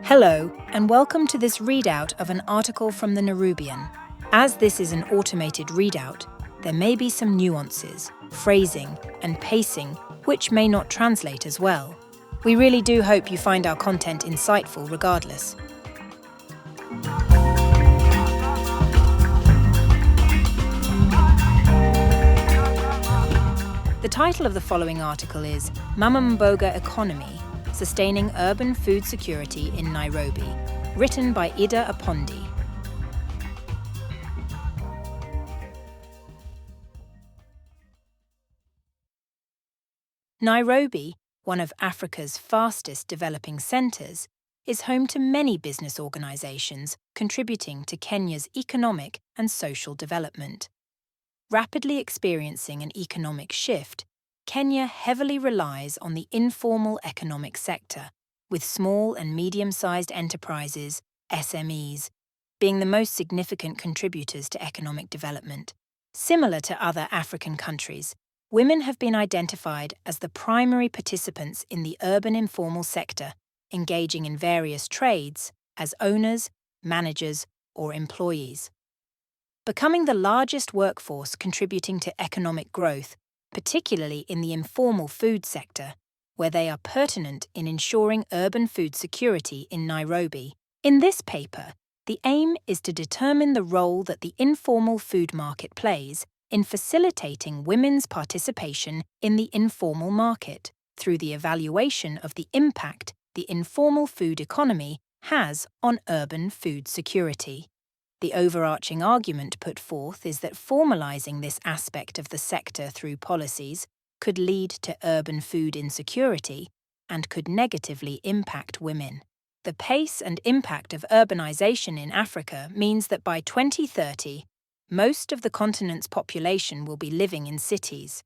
Hello, and welcome to this readout of an article from the Nurubian. As this is an automated readout, there may be some nuances, phrasing, and pacing which may not translate as well. We really do hope you find our content insightful regardless. The title of the following article is Mama Mboga Economy, Sustaining Urban Food Security in Nairobi, written by Iddah Apondi. Nairobi, one of Africa's fastest developing centres, is home to many business organisations contributing to Kenya's economic and social development. Rapidly experiencing an economic shift, Kenya heavily relies on the informal economic sector, with small and medium-sized enterprises, SMEs, being the most significant contributors to economic development. Similar to other African countries, women have been identified as the primary participants in the urban informal sector, engaging in various trades as owners, managers, or employees. Becoming the largest workforce contributing to economic growth, particularly in the informal food sector, where they are pertinent in ensuring urban food security in Nairobi. In this paper, the aim is to determine the role that the informal food market plays in facilitating women's participation in the informal market through the evaluation of the impact the informal food economy has on urban food security. The overarching argument put forth is that formalizing this aspect of the sector through policies could lead to urban food insecurity and could negatively impact women. The pace and impact of urbanization in Africa means that by 2030, most of the continent's population will be living in cities.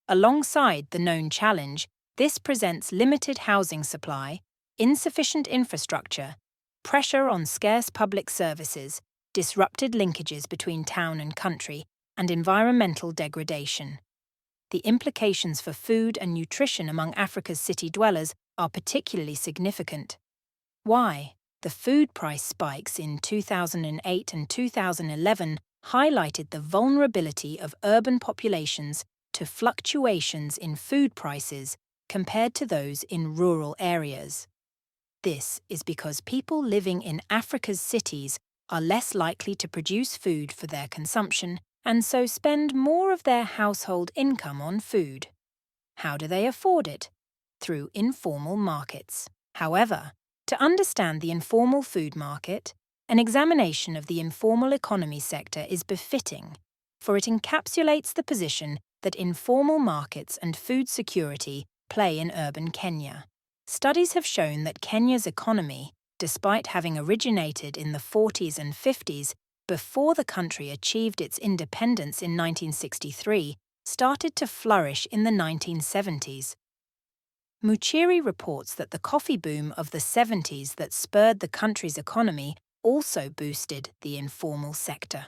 Alongside the known challenge, this presents limited housing supply, insufficient infrastructure, pressure on scarce public services, disrupted linkages between town and country, and environmental degradation. The implications for food and nutrition among Africa's city dwellers are particularly significant. Why? The food price spikes in 2008 and 2011 highlighted the vulnerability of urban populations to fluctuations in food prices compared to those in rural areas. This is because people living in Africa's cities are less likely to produce food for their consumption and so spend more of their household income on food. How do they afford it? Through informal markets. However, to understand the informal food market, an examination of the informal economy sector is befitting, for it encapsulates the position that informal markets and food security play in urban Kenya. Studies have shown that Kenya's economy, despite having originated in the 40s and 50s, before the country achieved its independence in 1963, started to flourish in the 1970s. Muchiri reports that the coffee boom of the 70s that spurred the country's economy also boosted the informal sector.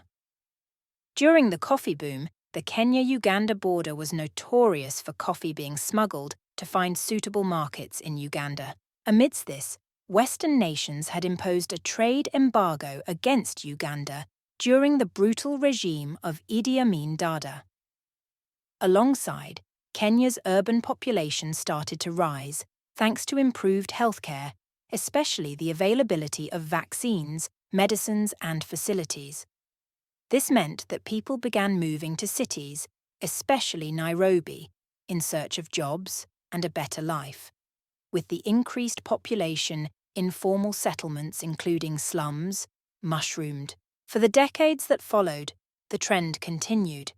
During the coffee boom, the Kenya-Uganda border was notorious for coffee being smuggled to find suitable markets in Uganda. Amidst this, Western nations had imposed a trade embargo against Uganda during the brutal regime of Idi Amin Dada. Alongside, Kenya's urban population started to rise, thanks to improved healthcare, especially the availability of vaccines, medicines, and facilities. This meant that people began moving to cities, especially Nairobi, in search of jobs and a better life. With the increased population, informal settlements including slums mushroomed. For the decades that followed, the trend continued,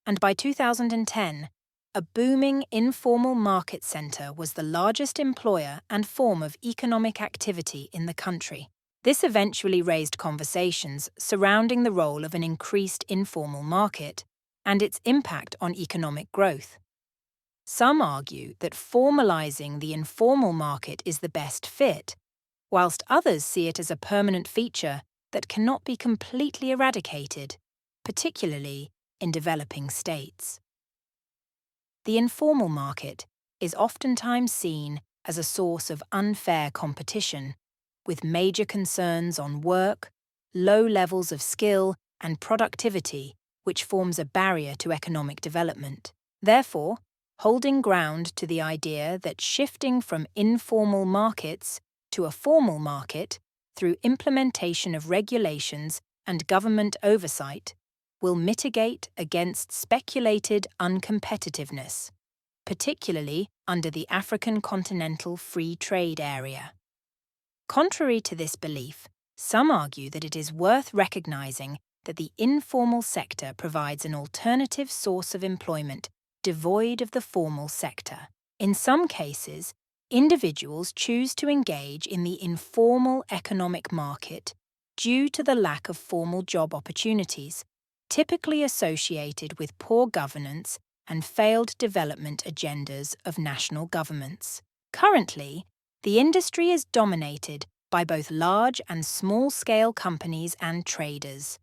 and by 2010, a booming informal market centre was the largest employer and form of economic activity in the country. This eventually raised conversations surrounding the role of an increased informal market and its impact on economic growth. Some argue that formalizing the informal market is the best fit, whilst others see it as a permanent feature that cannot be completely eradicated, particularly in developing states. The informal market is oftentimes seen as a source of unfair competition, with major concerns on work, low levels of skill, and productivity, which forms a barrier to economic development. Therefore, holding ground to the idea that shifting from informal markets to a formal market through implementation of regulations and government oversight will mitigate against speculated uncompetitiveness, particularly under the African Continental Free Trade Area. Contrary to this belief, some argue that it is worth recognizing that the informal sector provides an alternative source of employment devoid of the formal sector. In some cases, individuals choose to engage in the informal economic market due to the lack of formal job opportunities, typically associated with poor governance and failed development agendas of national governments. Currently, the industry is dominated by both large and small-scale companies and traders.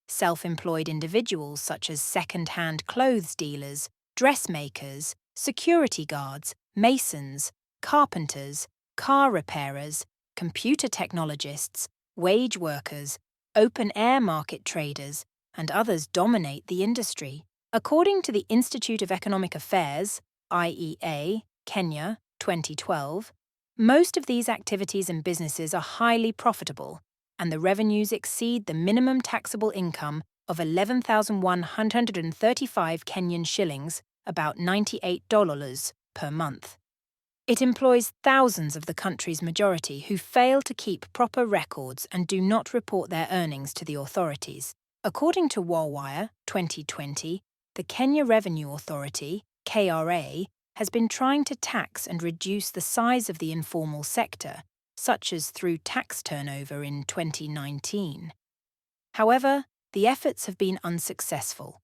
Self-employed individuals such as second-hand clothes dealers, dressmakers, security guards, masons, carpenters, car repairers, computer technologists, wage workers, open-air market traders, and others dominate the industry. According to the Institute of Economic Affairs, IEA, Kenya, 2012, most of these activities and businesses are highly profitable, and the revenues exceed the minimum taxable income of 11,135 Kenyan shillings, about $98 per month. It employs thousands of the country's majority who fail to keep proper records and do not report their earnings to the authorities. According to Wallwire 2020, the Kenya Revenue Authority, KRA, has been trying to tax and reduce the size of the informal sector, such as through tax turnover in 2019. However, the efforts have been unsuccessful.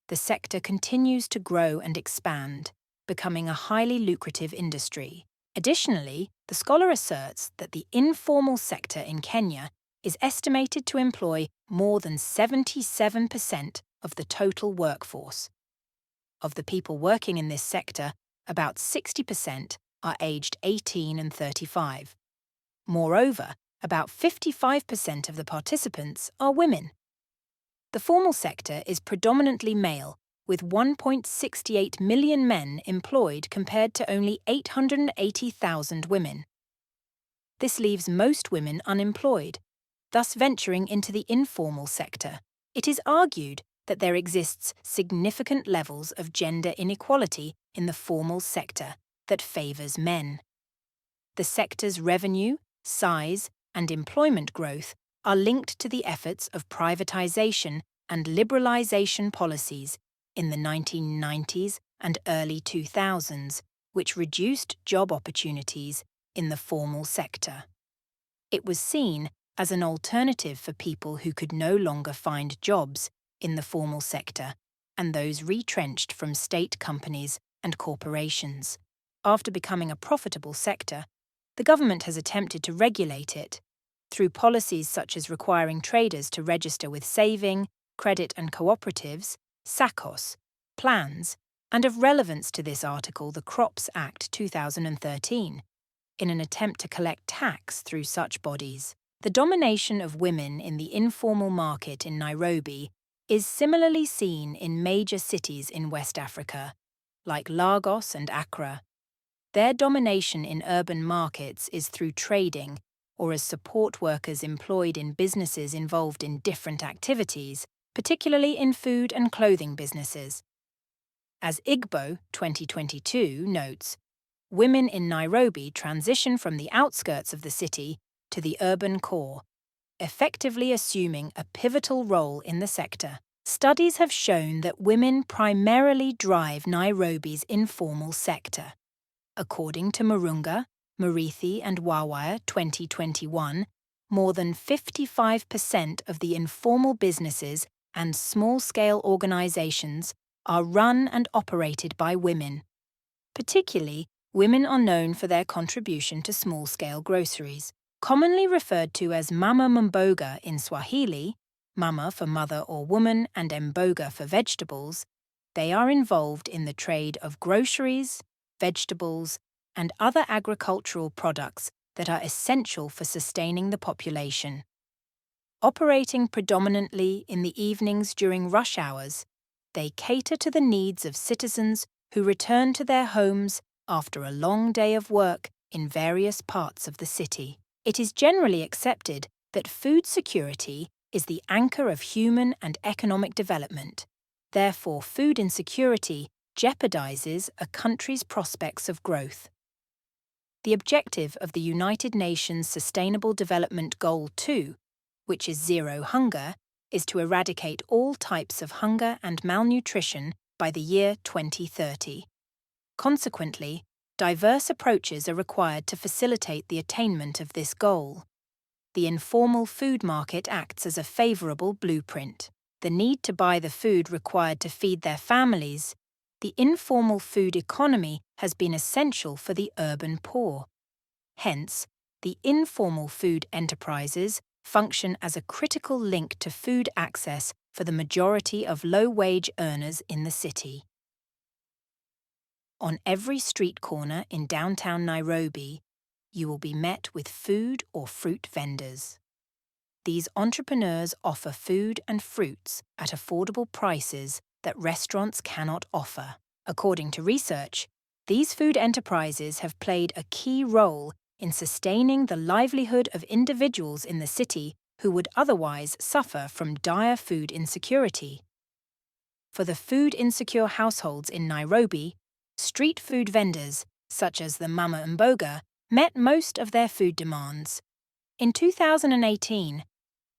The sector continues to grow and expand, becoming a highly lucrative industry. Additionally, the scholar asserts that the informal sector in Kenya is estimated to employ more than 77% of the total workforce. Of the people working in this sector, about 60% are aged 18 and 35. Moreover, about 55% of the participants are women. The formal sector is predominantly male, with 1.68 million men employed compared to only 880,000 women. This leaves most women unemployed, thus venturing into the informal sector. It is argued that there exists significant levels of gender inequality in the formal sector that favours men. The sector's revenue, size, and employment growth are linked to the efforts of privatization and liberalization policies in the 1990s and early 2000s, which reduced job opportunities in the formal sector. It was seen as an alternative for people who could no longer find jobs in the formal sector and those retrenched from state companies and corporations. After becoming a profitable sector, the government has attempted to regulate it through policies such as requiring traders to register with saving, credit and cooperatives, SACCOs, plans, and of relevance to this article the Crops Act 2013, in an attempt to collect tax through such bodies. The domination of women in the informal market in Nairobi is similarly seen in major cities in West Africa, like Lagos and Accra. Their domination in urban markets is through trading or as support workers employed in businesses involved in different activities, particularly in food and clothing businesses. As Igbo 2022 notes, women in Nairobi transition from the outskirts of the city to the urban core, effectively assuming a pivotal role in the sector. Studies have shown that women primarily drive Nairobi's informal sector. According to Murunga, Murithi and Wawire 2021, more than 55% of the informal businesses and small-scale organizations are run and operated by women. Particularly, women are known for their contribution to small-scale groceries. Commonly referred to as Mama Mboga in Swahili, Mama for mother or woman and Mboga for vegetables, they are involved in the trade of groceries, vegetables, and other agricultural products that are essential for sustaining the population. Operating predominantly in the evenings during rush hours, they cater to the needs of citizens who return to their homes after a long day of work in various parts of the city. It is generally accepted that food security is the anchor of human and economic development. Therefore, food insecurity jeopardizes a country's prospects of growth. The objective of the United Nations Sustainable Development Goal 2, which is zero hunger, is to eradicate all types of hunger and malnutrition by the year 2030. Consequently, diverse approaches are required to facilitate the attainment of this goal. The informal food market acts as a favourable blueprint. The need to buy the food required to feed their families, the informal food economy has been essential for the urban poor. Hence, the informal food enterprises function as a critical link to food access for the majority of low-wage earners in the city. On every street corner in downtown Nairobi, you will be met with food or fruit vendors. These entrepreneurs offer food and fruits at affordable prices that restaurants cannot offer. According to research, these food enterprises have played a key role in sustaining the livelihood of individuals in the city who would otherwise suffer from dire food insecurity. For the food-insecure households in Nairobi, street food vendors, such as the Mama Mboga, met most of their food demands. In 2018,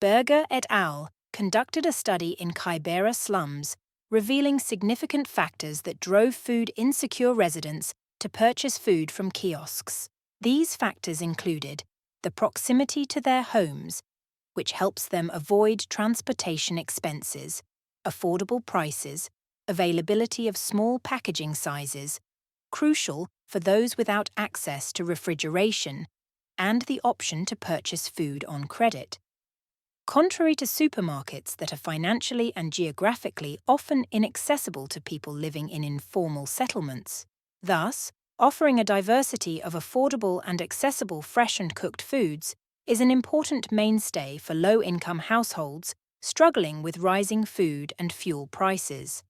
Berger et al. Conducted a study in Kibera slums, revealing significant factors that drove food-insecure residents to purchase food from kiosks. These factors included the proximity to their homes, which helps them avoid transportation expenses, affordable prices, availability of small packaging sizes, crucial for those without access to refrigeration, and the option to purchase food on credit. Contrary to supermarkets that are financially and geographically often inaccessible to people living in informal settlements. Thus, offering a diversity of affordable and accessible fresh and cooked foods is an important mainstay for low-income households struggling with rising food and fuel prices.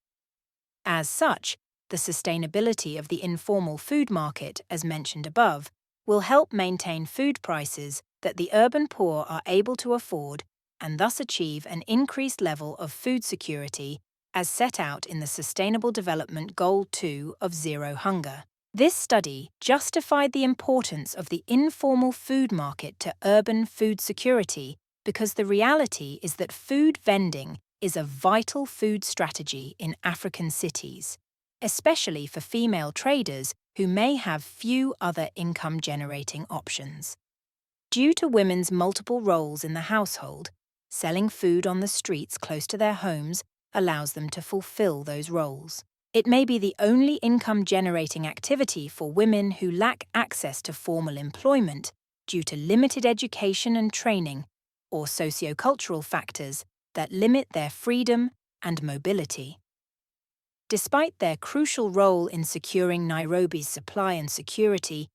As such, the sustainability of the informal food market, as mentioned above, will help maintain food prices that the urban poor are able to afford and thus achieve an increased level of food security as set out in the Sustainable Development Goal 2 of Zero Hunger. This study justified the importance of the informal food market to urban food security because the reality is that food vending is a vital food strategy in African cities, especially for female traders who may have few other income-generating options. Due to women's multiple roles in the household, selling food on the streets close to their homes allows them to fulfill those roles. It may be the only income-generating activity for women who lack access to formal employment due to limited education and training or sociocultural factors that limit their freedom and mobility. Despite their crucial role in securing Nairobi's supply and security,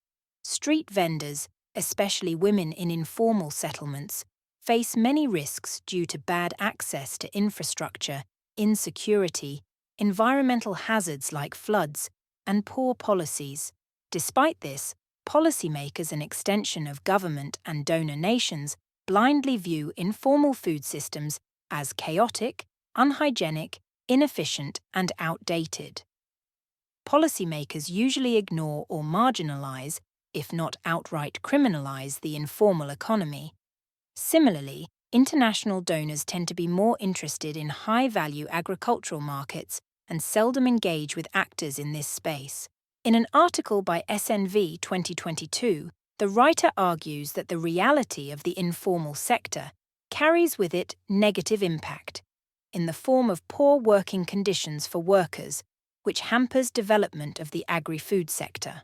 street vendors, especially women in informal settlements, face many risks due to bad access to infrastructure, insecurity, environmental hazards like floods, and poor policies. Despite this, policymakers and extension of government and donor nations blindly view informal food systems as chaotic, unhygienic, inefficient, and outdated. Policymakers usually ignore or marginalize, if not outright criminalize, the informal economy. Similarly, international donors tend to be more interested in high-value agricultural markets and seldom engage with actors in this space. In an article by SNV 2022, the writer argues that the reality of the informal sector carries with it negative impact, in the form of poor working conditions for workers, which hampers development of the agri-food sector.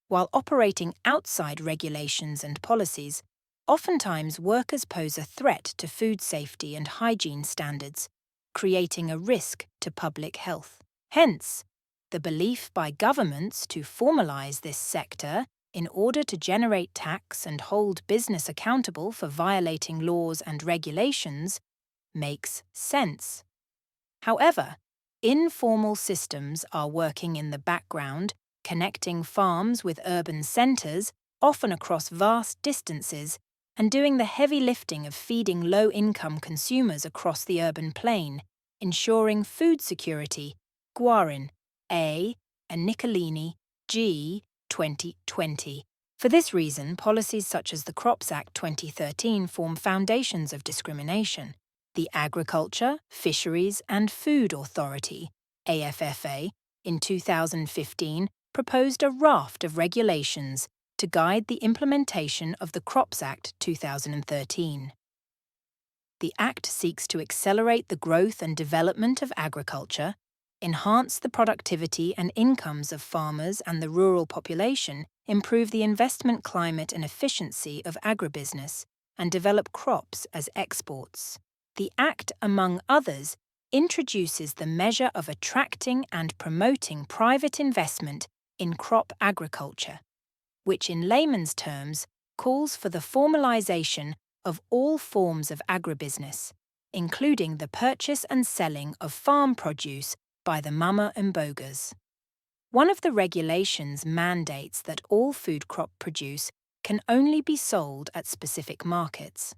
While operating outside regulations and policies, oftentimes workers pose a threat to food safety and hygiene standards, creating a risk to public health. Hence, the belief by governments to formalize this sector in order to generate tax and hold business accountable for violating laws and regulations makes sense. However, informal systems are working in the background, connecting farms with urban centres, often across vast distances, and doing the heavy lifting of feeding low-income consumers across the urban plain, ensuring food security. Guarin, A. and Nicolini, G. 2020. For this reason, policies such as the Crops Act 2013 form foundations of discrimination. The Agriculture, Fisheries and Food Authority, AFFA, in 2015 proposed a raft of regulations to guide the implementation of the Crops Act 2013. The Act seeks to accelerate the growth and development of agriculture, enhance the productivity and incomes of farmers and the rural population, improve the investment climate and efficiency of agribusiness, and develop crops as exports. The Act, among others, introduces the measure of attracting and promoting private investment in crop agriculture, which in layman's terms calls for the formalization of all forms of agribusiness, including the purchase and selling of farm produce by the Mama Mbogas. One of the regulations mandates that all food crop produce can only be sold at specific markets.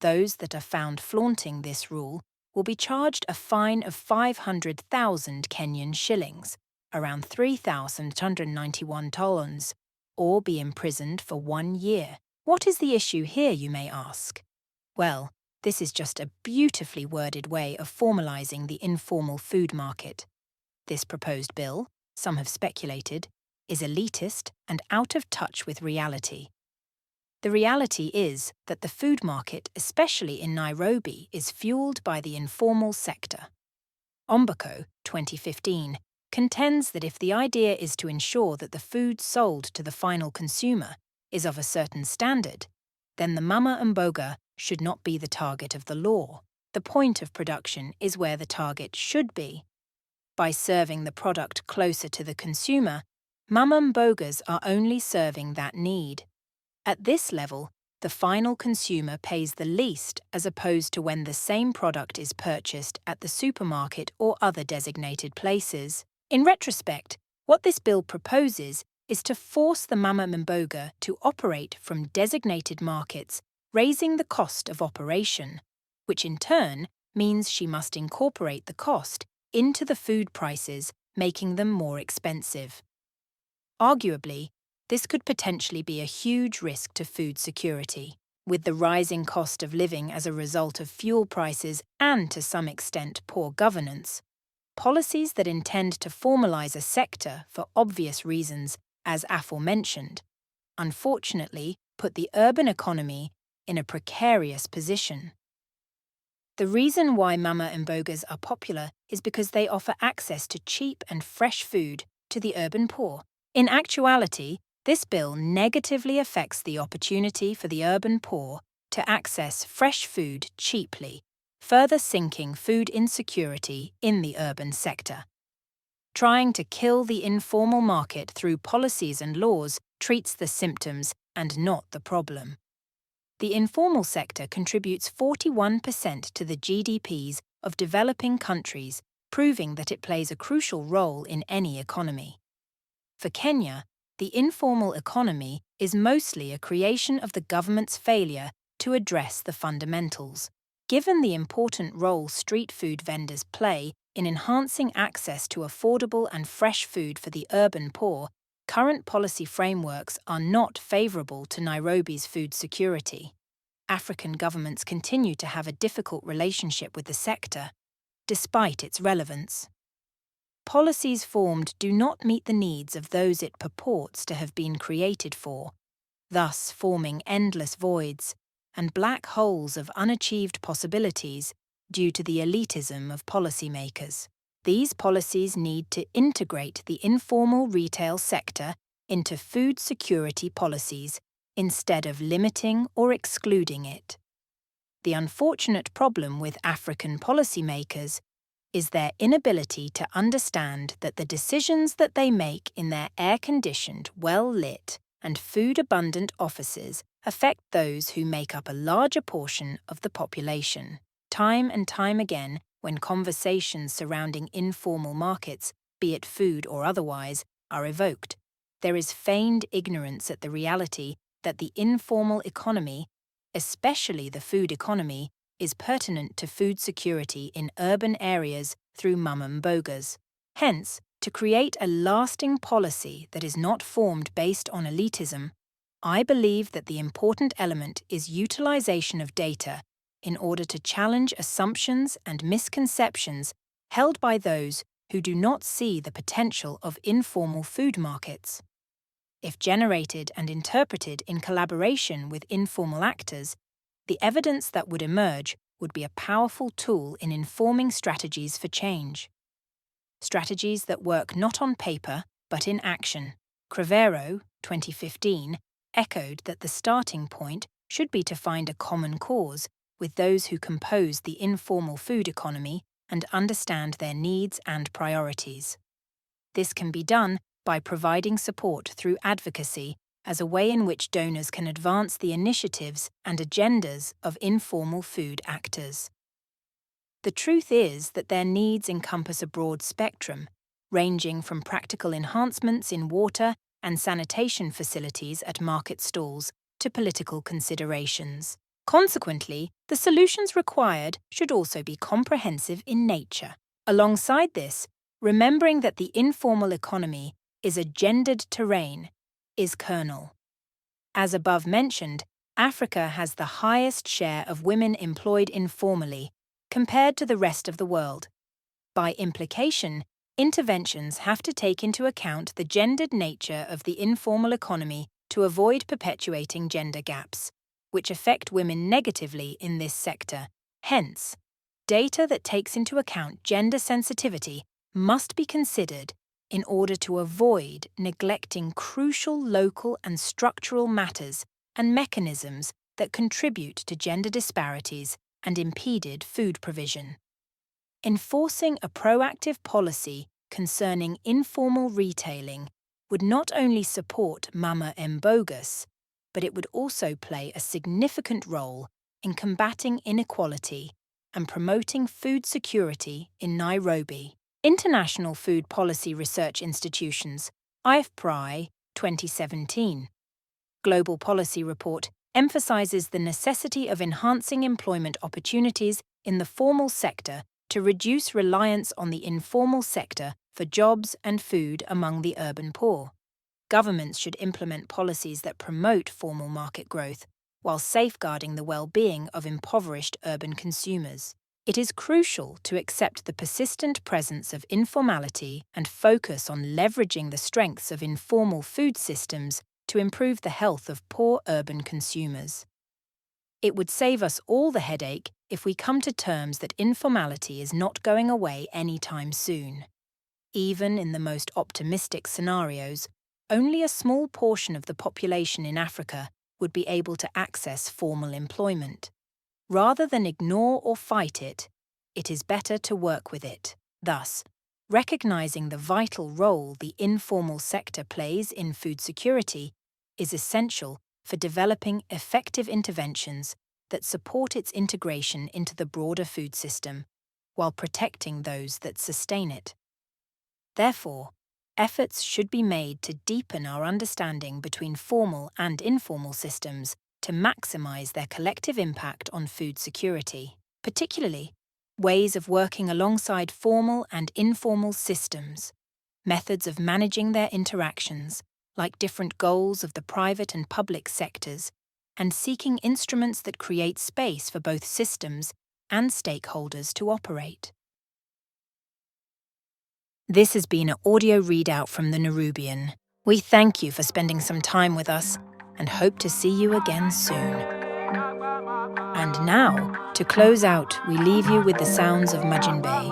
Those that are found flaunting this rule will be charged a fine of 500,000 Kenyan shillings, around $3,291, or be imprisoned for 1 year. What is the issue here, you may ask? Well, this is just a beautifully worded way of formalizing the informal food market. This proposed bill, some have speculated, is elitist and out of touch with reality. The reality is that the food market, especially in Nairobi, is fueled by the informal sector. Ombako, 2015, contends that if the idea is to ensure that the food sold to the final consumer is of a certain standard, then the Mama Mboga should not be the target of the law. The point of production is where the target should be. By serving the product closer to the consumer, Mama Mbogas are only serving that need. At this level, the final consumer pays the least as opposed to when the same product is purchased at the supermarket or other designated places. In retrospect, what this bill proposes is to force the Mama Mboga to operate from designated markets, raising the cost of operation, which in turn means she must incorporate the cost into the food prices, making them more expensive. Arguably, this could potentially be a huge risk to food security. With the rising cost of living as a result of fuel prices and, to some extent, poor governance, policies that intend to formalize a sector for obvious reasons, as aforementioned, unfortunately put the urban economy in a precarious position. The reason why Mama Mbogas are popular is because they offer access to cheap and fresh food to the urban poor. In actuality, this bill negatively affects the opportunity for the urban poor to access fresh food cheaply, further sinking food insecurity in the urban sector. Trying to kill the informal market through policies and laws treats the symptoms and not the problem. The informal sector contributes 41% to the GDPs of developing countries, proving that it plays a crucial role in any economy. For Kenya, the informal economy is mostly a creation of the government's failure to address the fundamentals. Given the important role street food vendors play in enhancing access to affordable and fresh food for the urban poor, current policy frameworks are not favourable to Nairobi's food security. African governments continue to have a difficult relationship with the sector, despite its relevance. Policies formed do not meet the needs of those it purports to have been created for, thus forming endless voids and black holes of unachieved possibilities due to the elitism of policymakers. These policies need to integrate the informal retail sector into food security policies instead of limiting or excluding it. The unfortunate problem with African policymakers is their inability to understand that the decisions that they make in their air-conditioned, well-lit, and food-abundant offices affect those who make up a larger portion of the population. Time and time again, when conversations surrounding informal markets, be it food or otherwise, are evoked, there is feigned ignorance at the reality that the informal economy, especially the food economy, is pertinent to food security in urban areas through Mama Mbogas. Hence, to create a lasting policy that is not formed based on elitism, I believe that the important element is utilization of data in order to challenge assumptions and misconceptions held by those who do not see the potential of informal food markets. If generated and interpreted in collaboration with informal actors, the evidence that would emerge would be a powerful tool in informing strategies for change. Strategies that work not on paper, but in action. Crevero, 2015, echoed that the starting point should be to find a common cause with those who compose the informal food economy and understand their needs and priorities. This can be done by providing support through advocacy as a way in which donors can advance the initiatives and agendas of informal food actors. The truth is that their needs encompass a broad spectrum, ranging from practical enhancements in water and sanitation facilities at market stalls to political considerations. Consequently, the solutions required should also be comprehensive in nature. Alongside this, remembering that the informal economy is a gendered terrain is kernel. As above mentioned, Africa has the highest share of women employed informally compared to the rest of the world. By implication, interventions have to take into account the gendered nature of the informal economy to avoid perpetuating gender gaps, which affect women negatively in this sector. Hence, data that takes into account gender sensitivity must be considered in order to avoid neglecting crucial local and structural matters and mechanisms that contribute to gender disparities and impeded food provision. Enforcing a proactive policy concerning informal retailing would not only support Mama Mbogas, but it would also play a significant role in combating inequality and promoting food security in Nairobi. International Food Policy Research Institutions, IFPRI 2017. Global Policy Report emphasizes the necessity of enhancing employment opportunities in the formal sector to reduce reliance on the informal sector for jobs and food among the urban poor. Governments should implement policies that promote formal market growth while safeguarding the well-being of impoverished urban consumers. It is crucial to accept the persistent presence of informality and focus on leveraging the strengths of informal food systems to improve the health of poor urban consumers. It would save us all the headache if we come to terms that informality is not going away anytime soon. Even in the most optimistic scenarios, only a small portion of the population in Africa would be able to access formal employment. Rather than ignore or fight it, it is better to work with it. Thus, recognizing the vital role the informal sector plays in food security is essential for developing effective interventions that support its integration into the broader food system, while protecting those that sustain it. Therefore, efforts should be made to deepen our understanding between formal and informal systems to maximize their collective impact on food security, particularly ways of working alongside formal and informal systems, methods of managing their interactions, like different goals of the private and public sectors, and seeking instruments that create space for both systems and stakeholders to operate. This has been an audio readout from the Nurubian. We thank you for spending some time with us and hope to see you again soon. And now, to close out, we leave you with the sounds of Majinbay.